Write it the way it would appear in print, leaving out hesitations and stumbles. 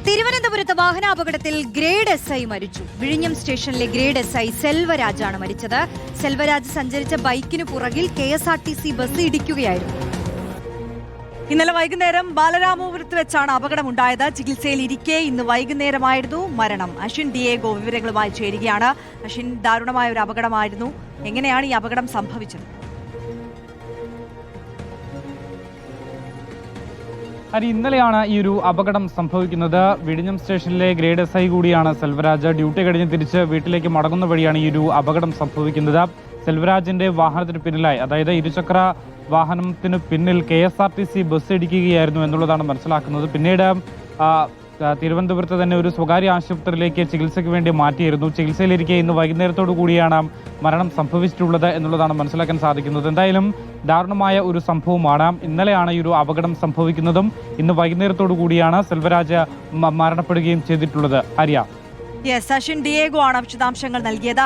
തിരുവനന്തപുരത്ത് വാഹനാപകടത്തിൽ grade SI മരിച്ചു. വിഴിഞ്ഞം സ്റ്റേഷനിലെ ഗ്രേഡ് SI സെൽവരാജാണ് മരിച്ചത്. സെൽവരാജ് സഞ്ചരിച്ച ബൈക്കിന് പുറകിൽ KSRTC ബസ് ഇടിക്കുകയായിരുന്നു. ഇന്നലെ വൈകുന്നേരം ബാലരാമപുരത്ത് വെച്ചാണ് അപകടമുണ്ടായത്. ചികിത്സയിലിരിക്കെ ഇന്ന് വൈകുന്നേരമായിരുന്നു മരണം. അശ്വിൻ ഡിയേഗോ വിവരങ്ങളുമായി ചേരുകയാണ്. അശ്വിൻ, ദാരുണമായ ഒരു അപകടമായിരുന്നു. എങ്ങനെയാണ് ഈ അപകടം സംഭവിച്ചത്? ഇന്നലെയാണ് ഈ ഒരു അപകടം സംഭവിക്കുന്നത്. വിഴിഞ്ഞം സ്റ്റേഷനിലെ ഗ്രേഡ് SI കൂടിയാണ് സെൽവരാജ്. ഡ്യൂട്ടി കഴിഞ്ഞ് തിരിച്ച് വീട്ടിലേക്ക് മടങ്ങുന്ന വഴിയാണ് ഈ ഒരു അപകടം സംഭവിക്കുന്നത്. സെൽവരാജിന്റെ വാഹനത്തിന് പിന്നിലായി, അതായത് ഇരുചക്ര വാഹനത്തിന് പിന്നിൽ KSRTC ബസ് ഇടിക്കുകയായിരുന്നു എന്നുള്ളതാണ് മനസ്സിലാക്കുന്നത്. പിന്നീട് തിരുവനന്തപുരത്ത് തന്നെ ഒരു സ്വകാര്യ ആശുപത്രിയിലേക്ക് ചികിത്സയ്ക്ക് വേണ്ടി മാറ്റിയിരുന്നു. ചികിത്സയിലിരിക്കെ ഇന്ന് വൈകുന്നേരത്തോടു കൂടിയാണ് മരണം സംഭവിച്ചിട്ടുള്ളത് എന്നുള്ളതാണ് മനസ്സിലാക്കാൻ സാധിക്കുന്നത്. എന്തായാലും ദാരുണമായ ഒരു സംഭവമാണ്. ഇന്നലെയാണ് ഈ ഒരു അപകടം സംഭവിക്കുന്നതും ഇന്ന് വൈകുന്നേരത്തോടു കൂടിയാണ് സെൽവരാജ് മരണപ്പെടുകയും ചെയ്തിട്ടുള്ളത്. ആര്യ, അശ്വിൻ ഡിയേഗോ ആണ് വിശദാംശങ്ങൾ നൽകിയത്.